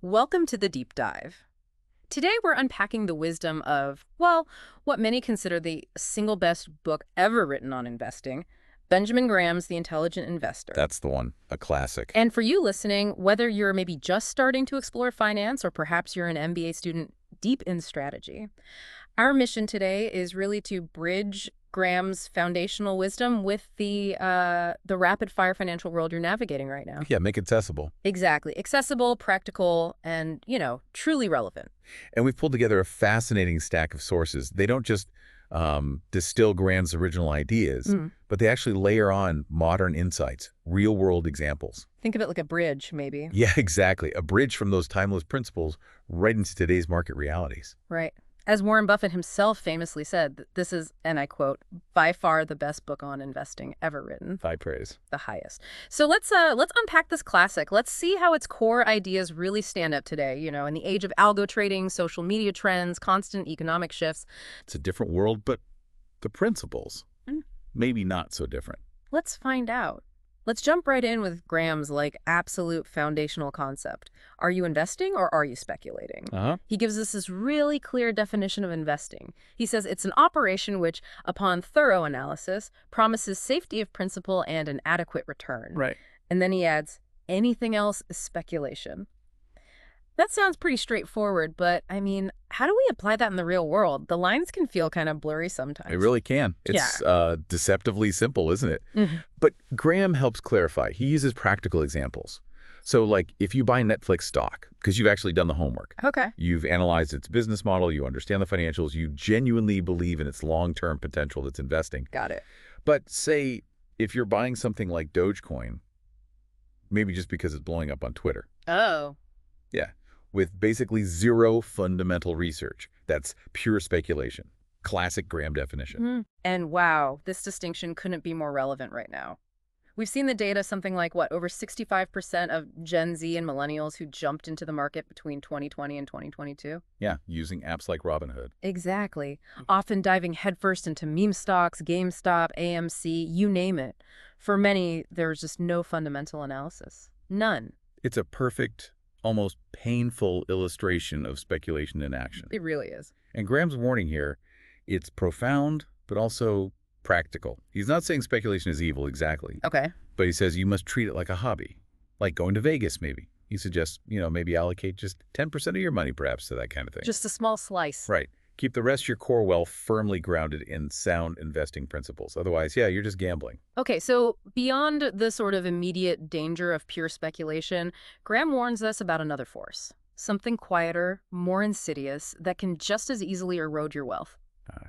Welcome to the deep dive. Today we're unpacking the wisdom of, well, what many consider the single best book ever written on investing, Benjamin Graham's The Intelligent Investor. That's the one, a classic. And for you listening, whether you're maybe just starting to explore finance or perhaps you're an MBA student deep in strategy, our mission today is really to bridge Graham's foundational wisdom with the rapid-fire financial world you're navigating right now. Yeah, make it accessible. Exactly. Accessible, practical, and, truly relevant. And we've pulled together a fascinating stack of sources. They don't just distill Graham's original ideas, but they actually layer on modern insights, real-world examples. Think of it like a bridge, maybe. Yeah, exactly. A bridge from those timeless principles right into today's market realities. Right. As Warren Buffett himself famously said, this is, and I quote, by far the best book on investing ever written. High praise. The highest. So let's unpack this classic. Let's see how its core ideas really stand up today, in the age of algo trading, social media trends, constant economic shifts. It's a different world, but the principles, maybe not so different. Let's find out. Let's jump right in with Graham's absolute foundational concept. Are you investing or are you speculating? He gives us this really clear definition of investing. He says it's an operation which, upon thorough analysis, promises safety of principal and an adequate return. Right. And then he adds, anything else is speculation. That sounds pretty straightforward, but how do we apply that in the real world? The lines can feel kind of blurry sometimes. It really can. It's deceptively simple, isn't it? But Graham helps clarify. He uses practical examples. So if you buy Netflix stock, because you've actually done the homework. Okay. You've analyzed its business model, you understand the financials, you genuinely believe in its long-term potential that's investing. Got it. But say if you're buying something like Dogecoin, maybe just because it's blowing up on Twitter. Oh. Yeah. With basically zero fundamental research. That's pure speculation. Classic Graham definition. And wow, this distinction couldn't be more relevant right now. We've seen the data, something like, over 65% of Gen Z and millennials who jumped into the market between 2020 and 2022? Yeah, using apps like Robinhood. Exactly. Often diving headfirst into meme stocks, GameStop, AMC, you name it. For many, there's just no fundamental analysis. None. It's a perfect, almost painful illustration of speculation in action. It really is. And Graham's warning here, it's profound, but also practical. He's not saying speculation is evil exactly. Okay. But he says you must treat it like a hobby, like going to Vegas maybe. He suggests, maybe allocate just 10% of your money perhaps to that kind of thing. Just a small slice. Right. Keep the rest of your core wealth firmly grounded in sound investing principles. Otherwise, you're just gambling. Okay, so beyond the sort of immediate danger of pure speculation, Graham warns us about another force. Something quieter, more insidious, that can just as easily erode your wealth.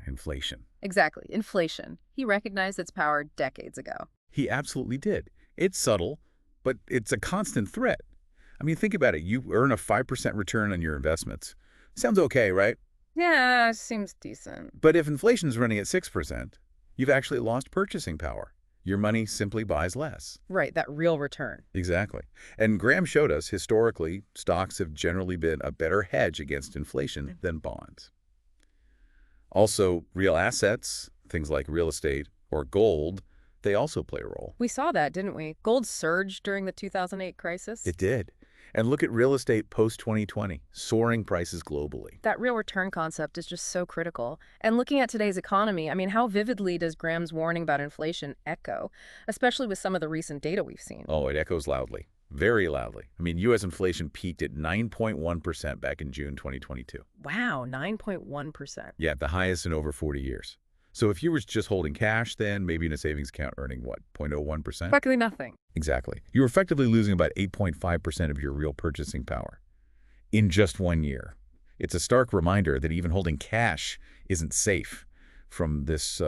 Inflation. Exactly, inflation. He recognized its power decades ago. He absolutely did. It's subtle, but it's a constant threat. Think about it. You earn a 5% return on your investments. Sounds okay, right? Yeah, seems decent. But if inflation's running at 6%, you've actually lost purchasing power. Your money simply buys less. Right, that real return. Exactly. And Graham showed us, historically, stocks have generally been a better hedge against inflation than bonds. Also, real assets, things like real estate or gold, they also play a role. We saw that, didn't we? Gold surged during the 2008 crisis. It did. And look at real estate post-2020, soaring prices globally. That real return concept is just so critical. And looking at today's economy, how vividly does Graham's warning about inflation echo, especially with some of the recent data we've seen? Oh, it echoes loudly, very loudly. U.S. inflation peaked at 9.1% back in June 2022. Wow, 9.1%. Yeah, the highest in over 40 years. So if you were just holding cash, then maybe in a savings account earning, 0.01%? Practically nothing. Exactly. You're effectively losing about 8.5% of your real purchasing power in just 1 year. It's a stark reminder that even holding cash isn't safe from this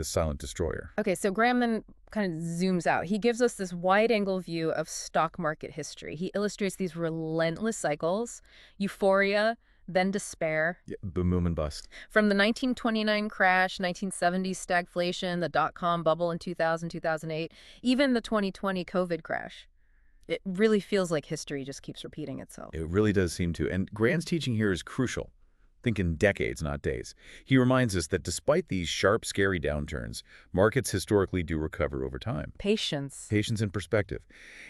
silent destroyer. Okay, so Graham then kind of zooms out. He gives us this wide-angle view of stock market history. He illustrates these relentless cycles, euphoria, then despair. Yeah, boom and bust. From the 1929 crash, 1970s stagflation, the dot-com bubble in 2000, 2008, even the 2020 COVID crash. It really feels like history just keeps repeating itself. It really does seem to. And Graham's teaching here is crucial. Think in decades, not days. He reminds us that despite these sharp, scary downturns, markets historically do recover over time. Patience. Patience and perspective.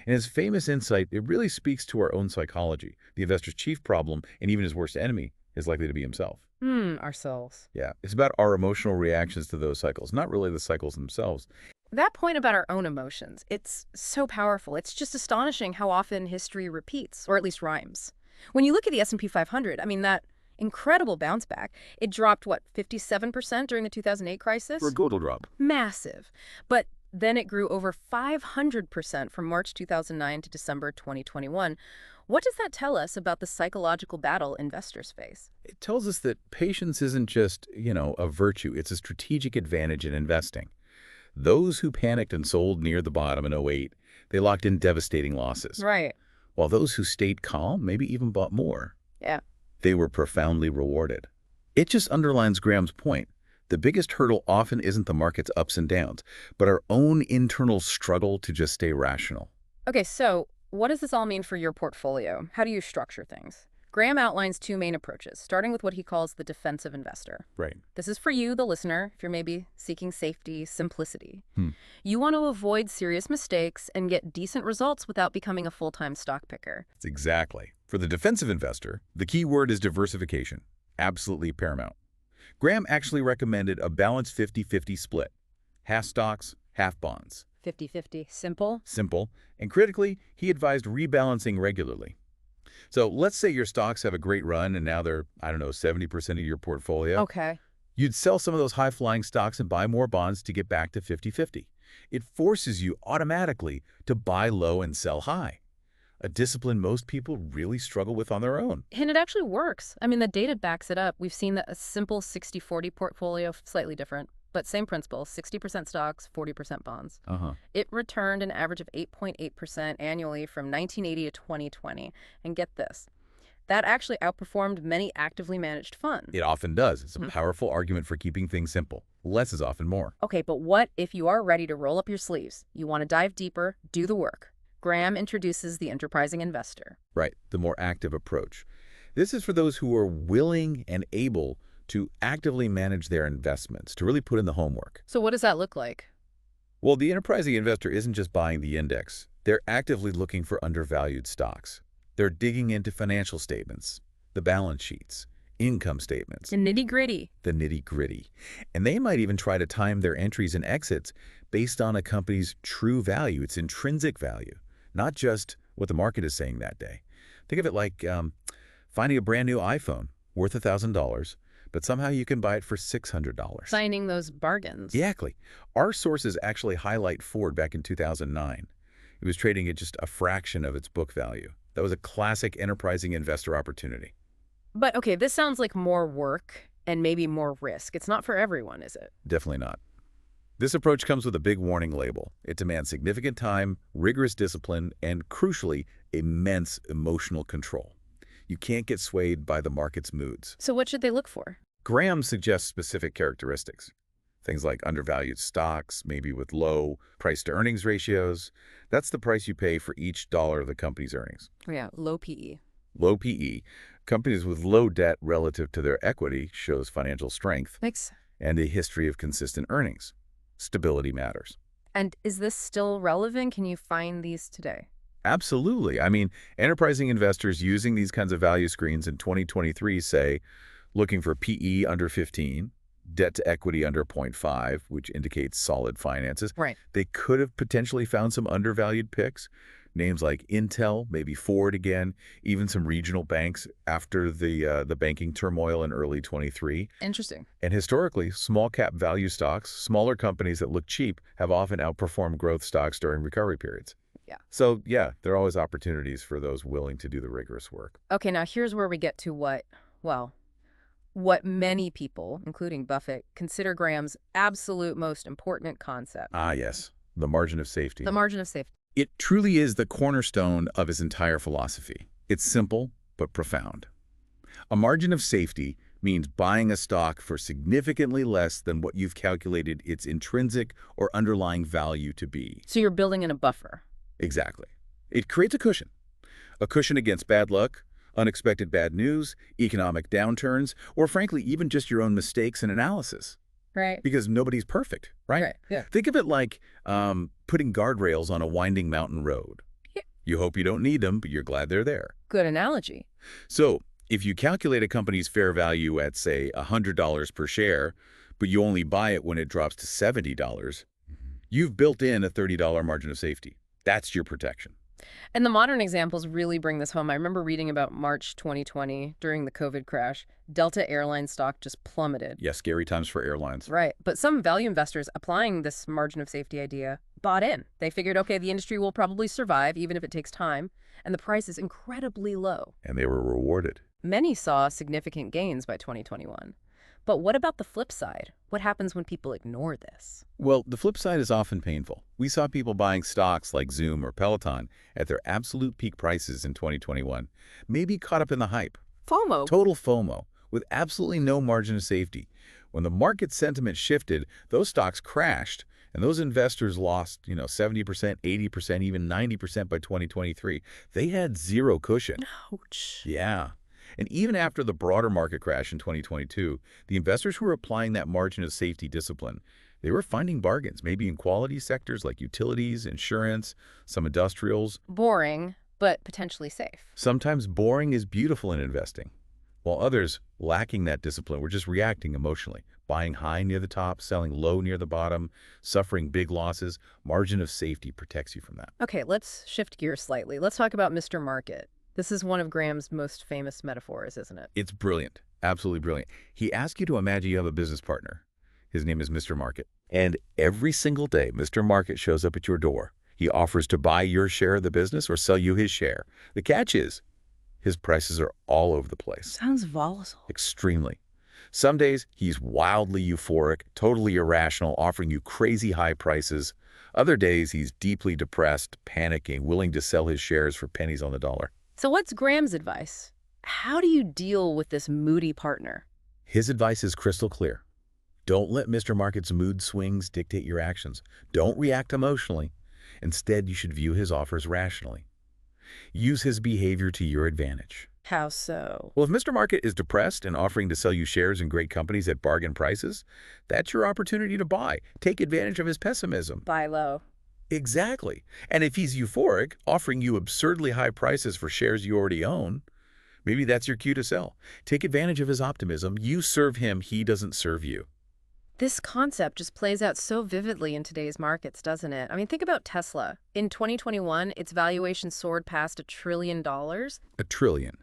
And his famous insight, it really speaks to our own psychology. The investor's chief problem, and even his worst enemy, is likely to be himself. Ourselves. Yeah, it's about our emotional reactions to those cycles, not really the cycles themselves. That point about our own emotions, it's so powerful. It's just astonishing how often history repeats, or at least rhymes. When you look at the S&P 500, I mean, that incredible bounce back, it dropped, what, 57% during the 2008 crisis? For a total drop. Massive. But then it grew over 500% from March 2009 to December 2021. What does that tell us about the psychological battle investors face? It tells us that patience isn't just, a virtue. It's a strategic advantage in investing. Those who panicked and sold near the bottom in '08, they locked in devastating losses. Right. While those who stayed calm maybe even bought more. Yeah. They were profoundly rewarded. It just underlines Graham's point. The biggest hurdle often isn't the market's ups and downs, but our own internal struggle to just stay rational. Okay, so what does this all mean for your portfolio? How do you structure things? Graham outlines two main approaches, starting with what he calls the defensive investor. Right. This is for you, the listener, if you're maybe seeking safety, simplicity. You want to avoid serious mistakes and get decent results without becoming a full-time stock picker. That's exactly. For the defensive investor, the key word is diversification. Absolutely paramount. Graham actually recommended a balanced 50-50 split. Half stocks, half bonds. 50-50. Simple? Simple. And critically, he advised rebalancing regularly. So let's say your stocks have a great run and now they're, 70% of your portfolio. Okay. You'd sell some of those high-flying stocks and buy more bonds to get back to 50-50. It forces you automatically to buy low and sell high. A discipline most people really struggle with on their own. And it actually works. I mean, the data backs it up. We've seen that a simple 60-40 portfolio, slightly different, but same principle, 60% stocks, 40% bonds. It returned an average of 8.8% annually from 1980 to 2020. And get this, that actually outperformed many actively managed funds. It often does. It's a powerful argument for keeping things simple. Less is often more. Okay, but what if you are ready to roll up your sleeves? You want to dive deeper, do the work. Graham introduces the enterprising investor. Right, the more active approach. This is for those who are willing and able to actively manage their investments, to really put in the homework. So what does that look like? Well, the enterprising investor isn't just buying the index. They're actively looking for undervalued stocks. They're digging into financial statements, the balance sheets, income statements. The nitty-gritty. The nitty-gritty. And they might even try to time their entries and exits based on a company's true value, its intrinsic value, not just what the market is saying that day. Think of it like finding a brand new iPhone worth $1,000, but somehow you can buy it for $600. Finding those bargains. Exactly. Our sources actually highlight Ford back in 2009. It was trading at just a fraction of its book value. That was a classic enterprising investor opportunity. But okay, this sounds like more work and maybe more risk. It's not for everyone, is it? Definitely not. This approach comes with a big warning label. It demands significant time, rigorous discipline, and crucially, immense emotional control. You can't get swayed by the market's moods. So what should they look for? Graham suggests specific characteristics. Things like undervalued stocks, maybe with low price-to-earnings ratios. That's the price you pay for each dollar of the company's earnings. Oh yeah, low PE. Low PE. Companies with low debt relative to their equity shows financial strength and a history of consistent earnings. Stability matters. And is this still relevant? Can you find these today? Absolutely. I mean, enterprising investors using these kinds of value screens in 2023 say, looking for PE under 15, debt to equity under 0.5, which indicates solid finances. Right. They could have potentially found some undervalued picks, names like Intel, maybe Ford again, even some regional banks after the banking turmoil in early 23. Interesting. And historically, small cap value stocks, smaller companies that look cheap, have often outperformed growth stocks during recovery periods. Yeah. So yeah, there are always opportunities for those willing to do the rigorous work. Okay, now here's where we get to what many people, including Buffett, consider Graham's absolute most important concept. Ah, yes. The margin of safety. The margin of safety. It truly is the cornerstone of his entire philosophy. It's simple, but profound. A margin of safety means buying a stock for significantly less than what you've calculated its intrinsic or underlying value to be. So you're building in a buffer. Exactly. It creates a cushion against bad luck, Unexpected bad news, economic downturns, or frankly, even just your own mistakes and analysis. Right. Because nobody's perfect, right? Right, yeah. Think of it like putting guardrails on a winding mountain road. Yeah. You hope you don't need them, but you're glad they're there. Good analogy. So if you calculate a company's fair value at, say, $100 per share, but you only buy it when it drops to $70, you've built in a $30 margin of safety. That's your protection. And the modern examples really bring this home. I remember reading about March 2020 during the COVID crash. Delta Airlines stock just plummeted. Yeah, scary times for airlines. Right. But some value investors applying this margin of safety idea bought in. They figured, okay, the industry will probably survive even if it takes time, and the price is incredibly low. And they were rewarded. Many saw significant gains by 2021. But what about the flip side? What happens when people ignore this? Well, the flip side is often painful. We saw people buying stocks like Zoom or Peloton at their absolute peak prices in 2021, maybe caught up in the hype. FOMO. Total FOMO, with absolutely no margin of safety. When the market sentiment shifted, those stocks crashed, and those investors lost, 70%, 80%, even 90% by 2023. They had zero cushion. Ouch. Yeah. And even after the broader market crash in 2022, the investors who were applying that margin of safety discipline, they were finding bargains, maybe in quality sectors like utilities, insurance, some industrials. Boring, but potentially safe. Sometimes boring is beautiful in investing, while others, lacking that discipline, were just reacting emotionally, buying high near the top, selling low near the bottom, suffering big losses. Margin of safety protects you from that. Okay, let's shift gears slightly. Let's talk about Mr. Market. This is one of Graham's most famous metaphors, isn't it? It's brilliant. Absolutely brilliant. He asks you to imagine you have a business partner. His name is Mr. Market. And every single day, Mr. Market shows up at your door. He offers to buy your share of the business or sell you his share. The catch is, his prices are all over the place. Sounds volatile. Extremely. Some days, he's wildly euphoric, totally irrational, offering you crazy high prices. Other days, he's deeply depressed, panicking, willing to sell his shares for pennies on the dollar. So what's Graham's advice? How do you deal with this moody partner? His advice is crystal clear. Don't let Mr. Market's mood swings dictate your actions. Don't react emotionally. Instead, you should view his offers rationally. Use his behavior to your advantage. How so? Well, if Mr. Market is depressed and offering to sell you shares in great companies at bargain prices, that's your opportunity to buy. Take advantage of his pessimism. Buy low. Exactly. And if he's euphoric, offering you absurdly high prices for shares you already own, maybe that's your cue to sell. Take advantage of his optimism. You serve him, he doesn't serve you. This concept just plays out so vividly in today's markets, doesn't it? I mean, think about Tesla. In 2021, its valuation soared past $1 trillion. $1 trillion.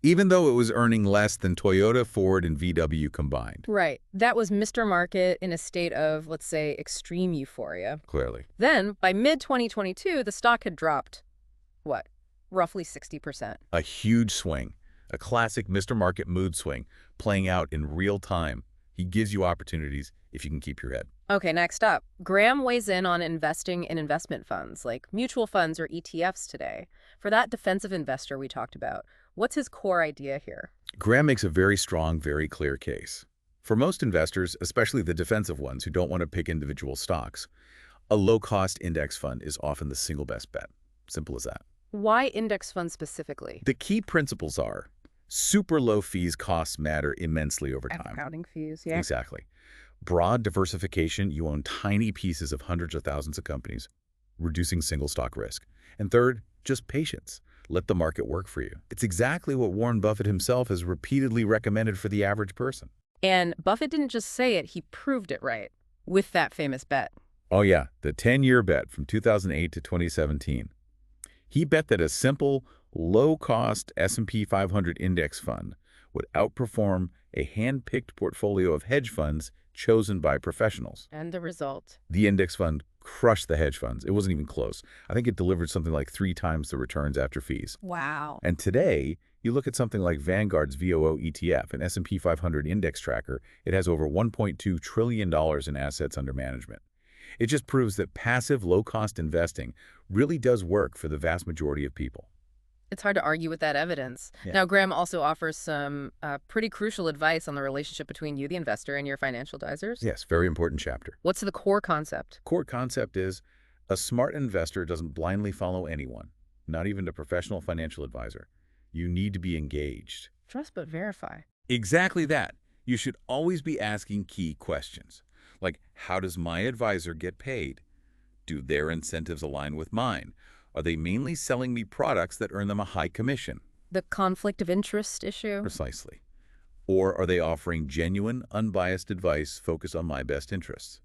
Even though it was earning less than Toyota, Ford, and VW combined. Right. That was Mr. Market in a state of, let's say, extreme euphoria. Clearly. Then, by mid-2022, the stock had dropped, what, roughly 60%. A huge swing. A classic Mr. Market mood swing, playing out in real time. He gives you opportunities if you can keep your head. Okay, next up. Graham weighs in on investing in investment funds, like mutual funds or ETFs today. For that defensive investor we talked about, what's his core idea here? Graham makes a very strong, very clear case. For most investors, especially the defensive ones who don't want to pick individual stocks, a low-cost index fund is often the single best bet. Simple as that. Why index funds specifically? The key principles are super low fees costs matter immensely over time. Accounting fees, yeah. Exactly. Broad diversification, you own tiny pieces of hundreds of thousands of companies, reducing single stock risk. And third, just patience. Let the market work for you. It's exactly what Warren Buffett himself has repeatedly recommended for the average person. And Buffett didn't just say it, he proved it right with that famous bet. Oh yeah, the 10-year bet from 2008 to 2017. He bet that a simple, low-cost S&P 500 index fund would outperform a hand-picked portfolio of hedge funds chosen by professionals. And the result? The index fund crushed the hedge funds. It wasn't even close. I think it delivered something like 3 times the returns after fees. Wow. And today, you look at something like Vanguard's VOO ETF, an S&P 500 index tracker, it has over $1.2 trillion in assets under management. It just proves that passive, low-cost investing really does work for the vast majority of people. It's hard to argue with that evidence. Yeah. Now, Graham also offers some pretty crucial advice on the relationship between you, the investor, and your financial advisors. Yes, very important chapter. What's the core concept? Core concept is a smart investor doesn't blindly follow anyone, not even a professional financial advisor. You need to be engaged. Trust but verify. Exactly that. You should always be asking key questions, like how does my advisor get paid? Do their incentives align with mine? Are they mainly selling me products that earn them a high commission? The conflict of interest issue? Precisely. Or are they offering genuine, unbiased advice focused on my best interests?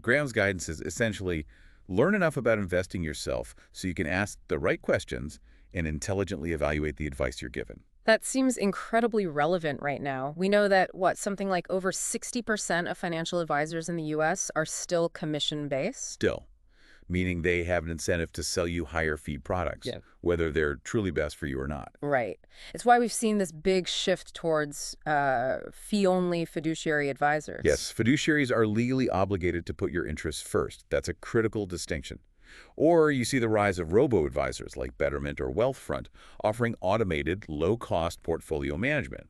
Graham's guidance is essentially learn enough about investing yourself so you can ask the right questions and intelligently evaluate the advice you're given. That seems incredibly relevant right now. We know that, something like over 60% of financial advisors in the U.S. are still commission-based? Still, meaning they have an incentive to sell you higher fee products, whether they're truly best for you or not. Right. It's why we've seen this big shift towards fee-only fiduciary advisors. Yes, fiduciaries are legally obligated to put your interests first. That's a critical distinction. Or you see the rise of robo-advisors like Betterment or Wealthfront offering automated, low-cost portfolio management.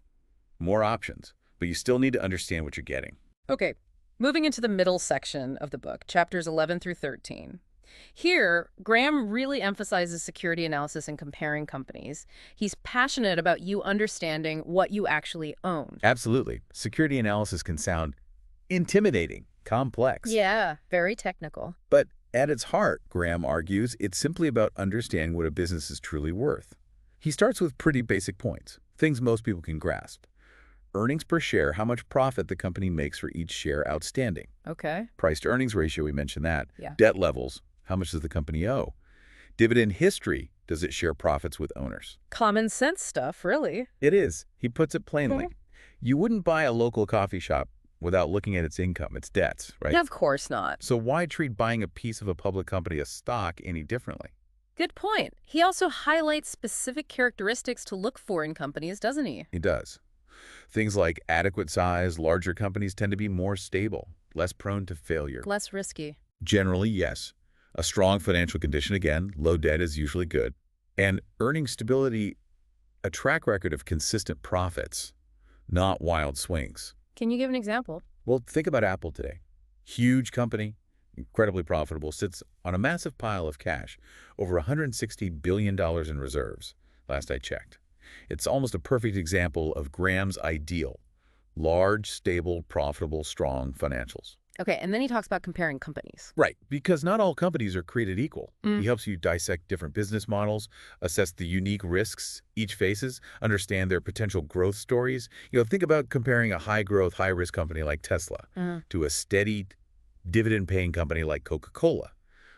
More options, but you still need to understand what you're getting. Okay, moving into the middle section of the book, chapters 11 through 13. Here, Graham really emphasizes security analysis and comparing companies. He's passionate about you understanding what you actually own. Absolutely. Security analysis can sound intimidating, complex. Yeah, very technical. But at its heart, Graham argues, it's simply about understanding what a business is truly worth. He starts with pretty basic points, things most people can grasp. Earnings per share, how much profit the company makes for each share outstanding. Okay. Price-to-earnings ratio, we mentioned that. Yeah. Debt levels, how much does the company owe? Dividend history, does it share profits with owners? Common sense stuff, really. It is. He puts it plainly. You wouldn't buy a local coffee shop without looking at its income, its debts, right? Of course not. So why treat buying a piece of a public company, a stock, any differently? Good point. He also highlights specific characteristics to look for in companies, doesn't he? He does. Things like adequate size, larger companies tend to be more stable, less prone to failure. Less risky. Generally, yes. A strong financial condition, again, low debt is usually good. And earning stability, a track record of consistent profits, not wild swings. Can you give an example? Well, think about Apple today. Huge company, incredibly profitable, sits on a massive pile of cash, over $160 billion in reserves, last I checked. It's almost a perfect example of Graham's ideal, large, stable, profitable, strong financials. Okay, and then he talks about comparing companies. Right, because not all companies are created equal. He helps you dissect different business models, assess the unique risks each faces, understand their potential growth stories. Think about comparing a high-growth, high-risk company like Tesla to a steady, dividend-paying company like Coca-Cola,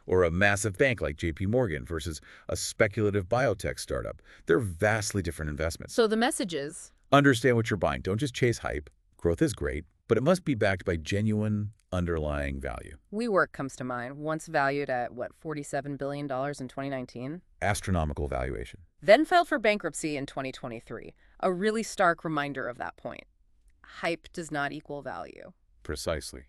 or a massive bank like JP Morgan versus a speculative biotech startup. They're vastly different investments. So the message is? Understand what you're buying. Don't just chase hype. Growth is great, but it must be backed by genuine underlying value. WeWork comes to mind, once valued at, $47 billion in 2019? Astronomical valuation. Then filed for bankruptcy in 2023. A really stark reminder of that point. Hype does not equal value. Precisely.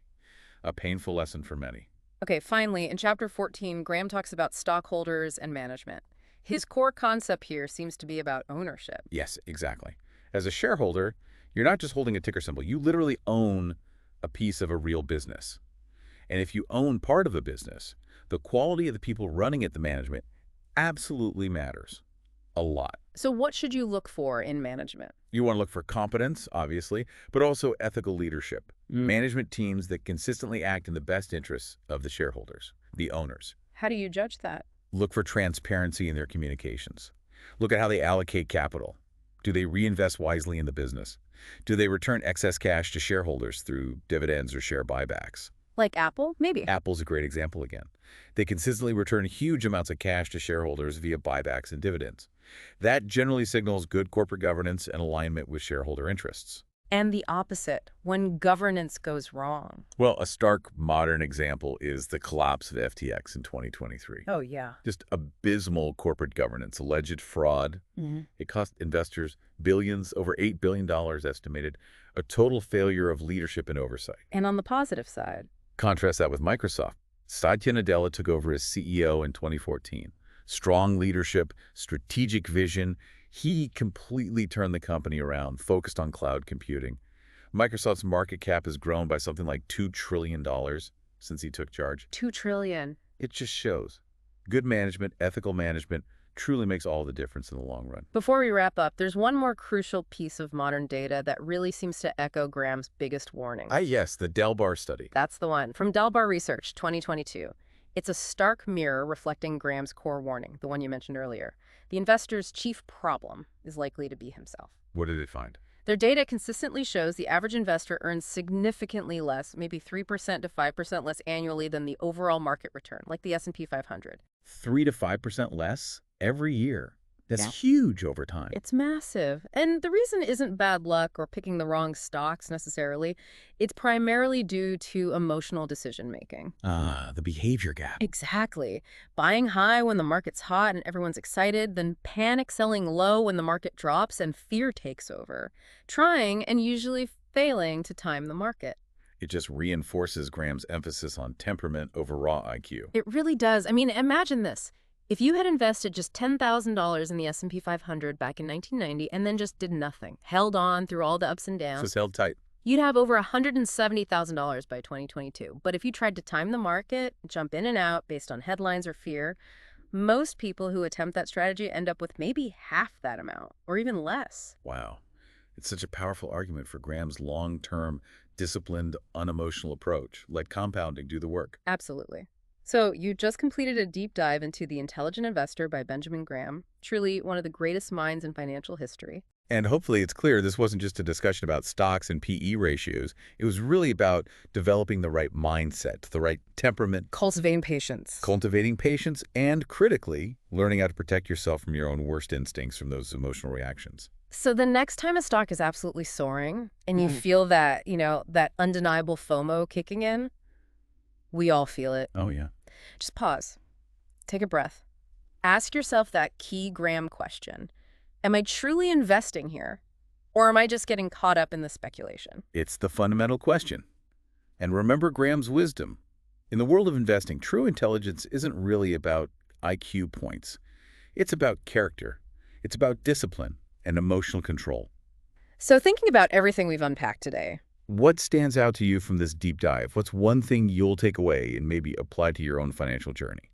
A painful lesson for many. Okay, finally, in Chapter 14, Graham talks about stockholders and management. His core concept here seems to be about ownership. Yes, exactly. As a shareholder, you're not just holding a ticker symbol. You literally own a piece of a real business. And if you own part of a business, the quality of the people running it, the management, absolutely matters. A lot. So what should you look for in management? You want to look for competence, obviously, but also ethical leadership. Management teams that consistently act in the best interests of the shareholders, the owners. How do you judge that? Look for transparency in their communications. Look at how they allocate capital. Do they reinvest wisely in the business? Do they return excess cash to shareholders through dividends or share buybacks? Like Apple? Maybe. Apple's a great example again. They consistently return huge amounts of cash to shareholders via buybacks and dividends. That generally signals good corporate governance and alignment with shareholder interests. And the opposite, when governance goes wrong. Well, a stark modern example is the collapse of FTX in 2023. Oh, yeah. Just abysmal corporate governance, alleged fraud. It cost investors billions, over $8 billion estimated, a total failure of leadership and oversight. And on the positive side? Contrast that with Microsoft. Satya Nadella took over as CEO in 2014. Strong leadership, strategic vision. He completely turned the company around, focused on cloud computing. Microsoft's market cap has grown by something like $2 trillion since he took charge. $2 trillion. It just shows good management, ethical management, truly makes all the difference in the long run. Before we wrap up, there's one more crucial piece of modern data that really seems to echo Graham's biggest warning. Yes, the Delbar study. That's the one. From Delbar Research, 2022. It's a stark mirror reflecting Graham's core warning, the one you mentioned earlier. The investor's chief problem is likely to be himself. What did it find? Their data consistently shows the average investor earns significantly less, maybe 3% to 5% less annually than the overall market return, like the S&P 500. 3 to 5% less every year. That's huge over time. It's massive. And the reason isn't bad luck or picking the wrong stocks necessarily. It's primarily due to emotional decision-making. The behavior gap. Exactly. Buying high when the market's hot and everyone's excited, then panic selling low when the market drops and fear takes over. Trying and usually failing to time the market. It just reinforces Graham's emphasis on temperament over raw IQ. It really does. I mean, imagine this. If you had invested just $10,000 in the S&P 500 back in 1990 and then just did nothing, held on through all the ups and downs, Just held tight. you'd have over $170,000 by 2022. But if you tried to time the market, jump in and out based on headlines or fear, most people who attempt that strategy end up with maybe half that amount or even less. Wow. It's such a powerful argument for Graham's long-term, disciplined, unemotional approach. Let compounding do the work. Absolutely. So you just completed a deep dive into The Intelligent Investor by Benjamin Graham, truly one of the greatest minds in financial history. And hopefully it's clear this wasn't just a discussion about stocks and PE ratios. It was really about developing the right mindset, the right temperament, Cultivating patience. cultivating patience, and critically, learning how to protect yourself from your own worst instincts from those emotional reactions. So the next time a stock is absolutely soaring and you feel that, that undeniable FOMO kicking in, we all feel it. Oh, yeah. Just pause. Take a breath. Ask yourself that key Graham question. Am I truly investing here? Or am I just getting caught up in the speculation? It's the fundamental question. And remember Graham's wisdom. In the world of investing, true intelligence isn't really about IQ points. It's about character. It's about discipline and emotional control. So thinking about everything we've unpacked today, What stands out to you from this deep dive? What's one thing you'll take away and maybe apply to your own financial journey?